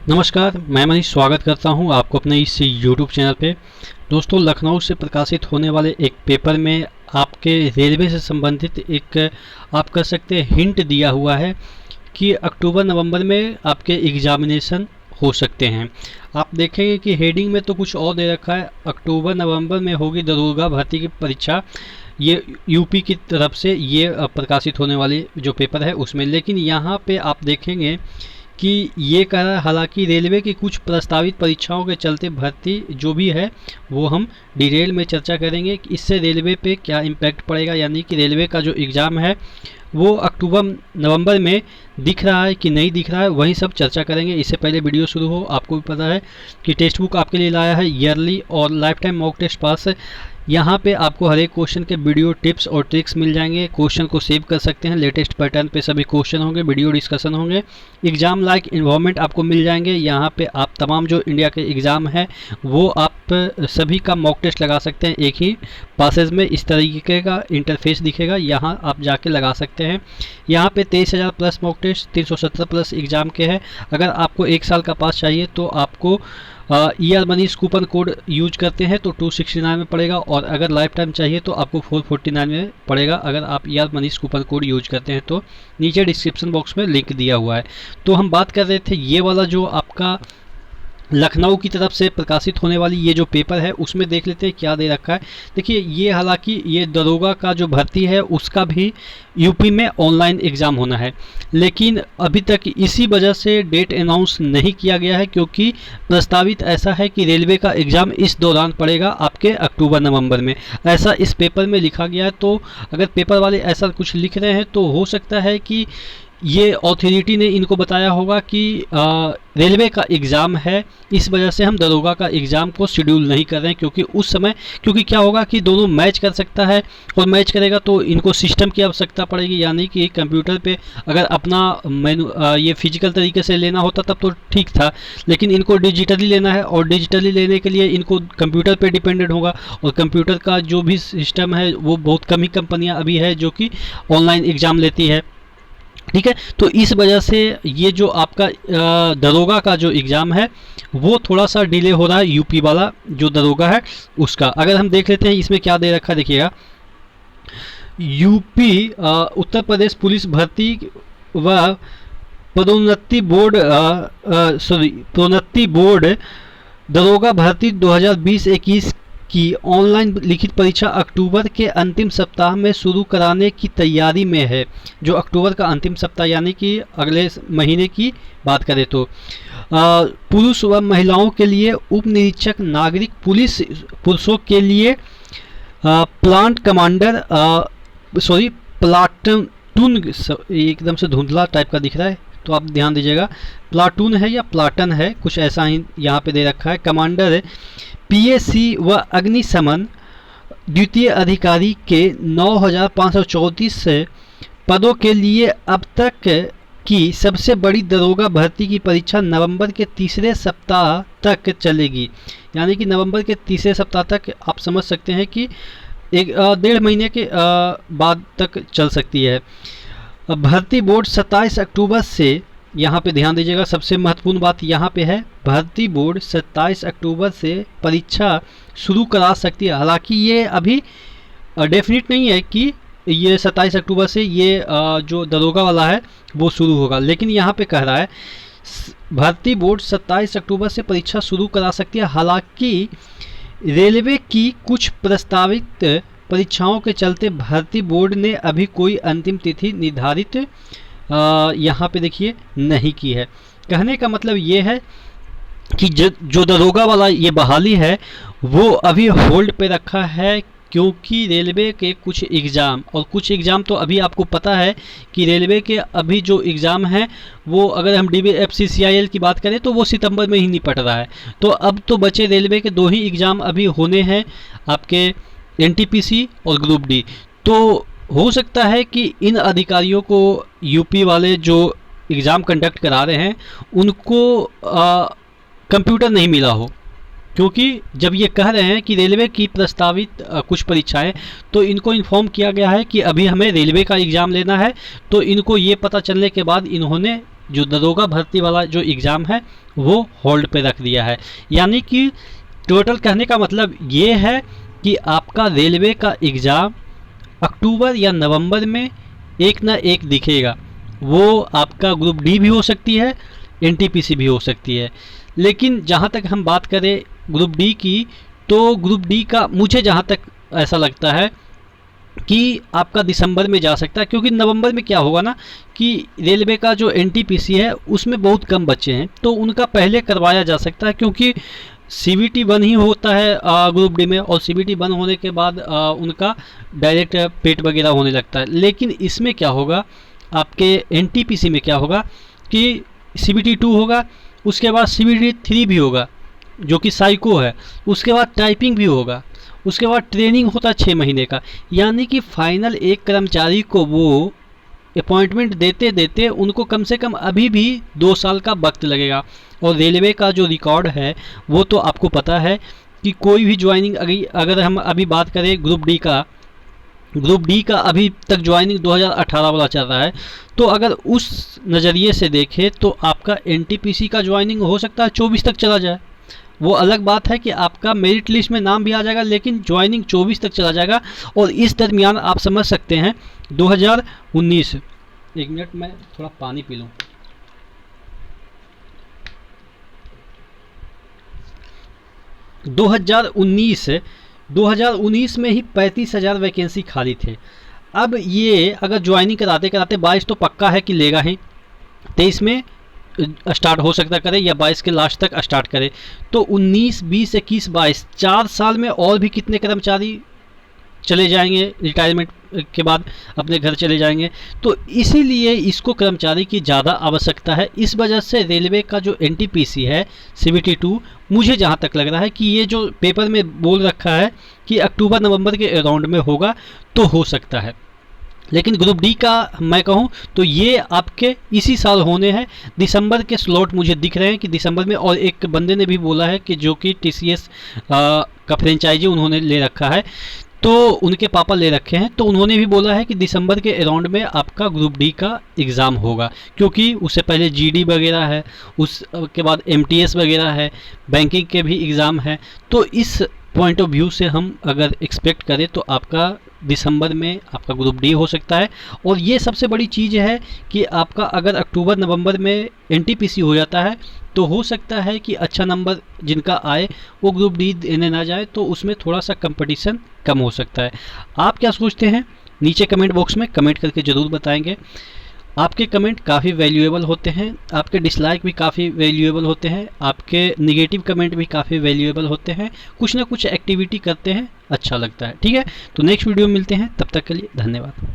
नमस्कार, मैं मनीष स्वागत करता हूं आपको अपने इस YouTube चैनल पे। दोस्तों, लखनऊ से प्रकाशित होने वाले एक पेपर में आपके रेलवे से संबंधित एक आप कह सकते हैं हिंट दिया हुआ है कि अक्टूबर-नवंबर में आपके एग्जामिनेशन हो सकते हैं। आप देखेंगे कि हेडिंग में तो कुछ और दे रखा है, अक्टूबर-नवंबर में होगी दरोगा भर्ती की परीक्षा। ये यूपी की तरफ से ये प्रकाशित होने वाली जो पेपर है उसमें, लेकिन यहाँ पे आप देखेंगे कि ये कह रहा है हालांकि रेलवे की कुछ प्रस्तावित परीक्षाओं के चलते भर्ती जो भी है वो हम डिटेल में चर्चा करेंगे कि इससे रेलवे पे क्या इम्पैक्ट पड़ेगा, यानी कि रेलवे का जो एग्ज़ाम है वो अक्टूबर नवंबर में दिख रहा है कि नहीं दिख रहा है, वही सब चर्चा करेंगे। इससे पहले वीडियो शुरू हो, आपको भी पता है कि टेक्स्ट बुक आपके लिए लाया है ईयरली और lifetime mock test pass. यहाँ पे आपको हर एक क्वेश्चन के वीडियो टिप्स और ट्रिक्स मिल जाएंगे। क्वेश्चन को सेव कर सकते हैं, लेटेस्ट पैटर्न पे सभी क्वेश्चन होंगे, वीडियो डिस्कशन होंगे, एग्जाम लाइक इन्वायरमेंट आपको मिल जाएंगे। यहाँ पे आप तमाम जो इंडिया के एग्ज़ाम है वो आप सभी का मॉक टेस्ट लगा सकते हैं। एक ही पासेज में इस तरीके का इंटरफेस दिखेगा, यहाँ आप जाके लगा सकते हैं। यहाँ पे 23,000 plus mock test, 370 plus exam के हैं। अगर आपको 1 साल का पास चाहिए तो आपको ER Manish coupon code use करते हैं तो 269 में पड़ेगा, और अगर लाइफ टाइम चाहिए तो आपको 449 में पड़ेगा अगर आप ER Manish coupon code use करते हैं। तो नीचे डिस्क्रिप्शन बॉक्स में लिंक दिया हुआ है। तो हम बात कर रहे थे ये वाला जो आपका लखनऊ की तरफ से प्रकाशित होने वाली ये जो पेपर है उसमें देख लेते हैं क्या दे रखा है। देखिए, ये हालांकि ये दरोगा का जो भर्ती है उसका भी यूपी में ऑनलाइन एग्ज़ाम होना है, लेकिन अभी तक इसी वजह से डेट अनाउंस नहीं किया गया है, क्योंकि प्रस्तावित ऐसा है कि रेलवे का एग्ज़ाम इस दौरान पड़ेगा आपके अक्टूबर-नवंबर में, ऐसा इस पेपर में लिखा गया है। तो अगर पेपर वाले ऐसा कुछ लिख रहे हैं तो हो सकता है कि ये अथॉरिटी ने इनको बताया होगा कि रेलवे का एग्ज़ाम है, इस वजह से हम दरोगा का एग्ज़ाम को शेड्यूल नहीं कर रहे हैं। क्योंकि क्या होगा कि दोनों मैच कर सकता है, और मैच करेगा तो इनको सिस्टम की आवश्यकता पड़ेगी, यानी कि कंप्यूटर पे अगर अपना ये फिजिकल तरीके से लेना होता तब तो ठीक था, लेकिन इनको डिजिटली लेना है, और डिजिटली लेने के लिए इनको कंप्यूटर पे डिपेंडेंट होगा, और कंप्यूटर का जो भी सिस्टम है वो बहुत कम ही कंपनियाँ अभी है जो कि ऑनलाइन एग्ज़ाम लेती है। ठीक है, तो इस वजह से ये जो आपका दरोगा का जो एग्ज़ाम है वो थोड़ा सा डिले हो रहा है, यूपी वाला जो दरोगा है उसका। अगर हम देख लेते हैं इसमें क्या दे रखा है, देखिएगा, यूपी उत्तर प्रदेश पुलिस भर्ती व पदोन्नति बोर्ड दरोगा भर्ती 2020-21 की ऑनलाइन लिखित परीक्षा अक्टूबर के अंतिम सप्ताह में शुरू कराने की तैयारी में है। जो अक्टूबर का अंतिम सप्ताह यानी कि अगले महीने की बात करें तो पुरुष व महिलाओं के लिए उप निरीक्षक नागरिक पुलिस, पुरुषों के लिए प्लांट कमांडर प्लाटून, एकदम से धुंधला टाइप का दिख रहा है तो आप ध्यान दीजिएगा, प्लाटून है या प्लाटन है, कुछ ऐसा ही यहाँ पे दे रखा है। कमांडर पीएसी व अग्निशमन द्वितीय अधिकारी के 9,534 पदों के लिए अब तक की सबसे बड़ी दरोगा भर्ती की परीक्षा नवंबर के तीसरे सप्ताह तक चलेगी। यानी कि नवंबर के तीसरे सप्ताह तक आप समझ सकते हैं कि एक 1.5 महीने के बाद तक चल सकती है। भर्ती बोर्ड 27 अक्टूबर से, यहाँ पे ध्यान दीजिएगा, सबसे महत्वपूर्ण बात यहाँ पे है, भर्ती बोर्ड 27 अक्टूबर से परीक्षा शुरू करा सकती है। हालांकि ये अभी डेफिनेट नहीं है कि ये 27 अक्टूबर से ये जो दरोगा वाला है वो शुरू होगा, लेकिन यहाँ पे कह रहा है भर्ती बोर्ड 27 अक्टूबर से परीक्षा शुरू करा सकती है। हालांकि रेलवे की कुछ प्रस्तावित परीक्षाओं के चलते भर्ती बोर्ड ने अभी कोई अंतिम तिथि निर्धारित यहाँ पे देखिए नहीं की है। कहने का मतलब ये है कि जो दरोगा वाला ये बहाली है वो अभी होल्ड पे रखा है, क्योंकि रेलवे के कुछ एग्ज़ाम, और कुछ एग्ज़ाम तो अभी आपको पता है कि रेलवे के अभी जो एग्ज़ाम हैं वो, अगर हम DVFCCIL की बात करें तो वो सितंबर में ही निपट रहा है। तो अब तो बचे रेलवे के 2 ही एग्ज़ाम अभी होने हैं, आपके NTPC और ग्रुप डी। तो हो सकता है कि इन अधिकारियों को यूपी वाले जो एग्ज़ाम कंडक्ट करा रहे हैं उनको कंप्यूटर नहीं मिला हो, क्योंकि जब ये कह रहे हैं कि रेलवे की प्रस्तावित कुछ परीक्षाएं, तो इनको इन्फॉर्म किया गया है कि अभी हमें रेलवे का एग्ज़ाम लेना है। तो इनको ये पता चलने के बाद इन्होंने जो दरोगा भर्ती वाला जो एग्ज़ाम है वो होल्ड पे रख दिया है। यानी कि टोटल कहने का मतलब ये है कि आपका रेलवे का एग्ज़ाम अक्टूबर या नवंबर में एक ना एक दिखेगा। वो आपका ग्रुप डी भी हो सकती है, एनटीपीसी भी हो सकती है। लेकिन जहाँ तक हम बात करें ग्रुप डी की, तो ग्रुप डी का मुझे जहाँ तक ऐसा लगता है कि आपका दिसंबर में जा सकता है, क्योंकि नवंबर में क्या होगा ना कि रेलवे का जो एनटीपीसी है उसमें बहुत कम बच्चे हैं, तो उनका पहले करवाया जा सकता है, क्योंकि सीबीटी 1 ही होता है ग्रुप डी में, और सीबीटी 1 होने के बाद उनका डायरेक्ट पेट वगैरह होने लगता है। लेकिन इसमें क्या होगा, आपके एनटीपीसी में क्या होगा कि सीबीटी 2 होगा, उसके बाद सीबीटी 3 भी होगा जो कि साइको है, उसके बाद टाइपिंग भी होगा, उसके बाद ट्रेनिंग होता है 6 महीने का। यानी कि फाइनल एक कर्मचारी को वो अपॉइंटमेंट देते देते उनको कम से कम अभी भी 2 साल का वक्त लगेगा। और रेलवे का जो रिकॉर्ड है वो तो आपको पता है कि कोई भी ज्वाइनिंग अगर हम अभी बात करें ग्रुप डी का अभी तक ज्वाइनिंग 2018 वाला चल रहा है, तो अगर उस नज़रिए से देखें तो आपका एनटीपीसी का ज्वाइनिंग हो सकता है 24 तक चला जाए। वो अलग बात है कि आपका मेरिट लिस्ट में नाम भी आ जाएगा, लेकिन ज्वाइनिंग 24 तक चला जाएगा। और इस दरमियान आप समझ सकते हैं 2019, एक मिनट मैं थोड़ा पानी पी लूँ। 2019 में ही 35,000 वैकेंसी खाली थे। अब ये अगर ज्वाइनिंग कराते कराते 22 तो पक्का है कि लेगा ही, 23 में स्टार्ट हो सकता करे या 22 के लास्ट तक स्टार्ट करे, तो 19, 20, 21, 22 4 साल में और भी कितने कर्मचारी चले जाएंगे, रिटायरमेंट के बाद अपने घर चले जाएंगे। तो इसीलिए इसको कर्मचारी की ज़्यादा आवश्यकता है। इस वजह से रेलवे का जो एनटीपीसी है सीबीटी 2, मुझे जहाँ तक लग रहा है कि ये जो पेपर में बोल रखा है कि अक्टूबर नवंबर के अराउंड में होगा, तो हो सकता है। लेकिन ग्रुप डी का मैं कहूँ तो ये आपके इसी साल होने हैं। दिसंबर के स्लॉट मुझे दिख रहे हैं कि दिसंबर में, और एक बंदे ने भी बोला है कि जो कि टीसीएस का फ्रेंचाइजी उन्होंने ले रखा है, तो उनके पापा ले रखे हैं, तो उन्होंने भी बोला है कि दिसंबर के अराउंड में आपका ग्रुप डी का एग्ज़ाम होगा, क्योंकि उससे पहले जीडी वगैरह है, उसके बाद एमटीएस वगैरह है, बैंकिंग के भी एग्ज़ाम है। तो इस पॉइंट ऑफ व्यू से हम अगर एक्सपेक्ट करें तो आपका दिसंबर में आपका ग्रुप डी हो सकता है। और ये सबसे बड़ी चीज़ है कि आपका अगर अक्टूबर नवंबर में एनटीपीसी हो जाता है, तो हो सकता है कि अच्छा नंबर जिनका आए वो ग्रुप डी देने ना जाए, तो उसमें थोड़ा सा कंपटीशन कम हो सकता है। आप क्या सोचते हैं नीचे कमेंट बॉक्स में कमेंट करके ज़रूर बताएंगे। आपके कमेंट काफ़ी वैल्यूएबल होते हैं, आपके डिसलाइक भी काफ़ी वैल्यूएबल होते हैं, आपके नेगेटिव कमेंट भी काफ़ी वैल्यूएबल होते हैं। कुछ ना कुछ एक्टिविटी करते हैं, अच्छा लगता है। ठीक है, तो नेक्स्ट वीडियो में मिलते हैं, तब तक के लिए धन्यवाद।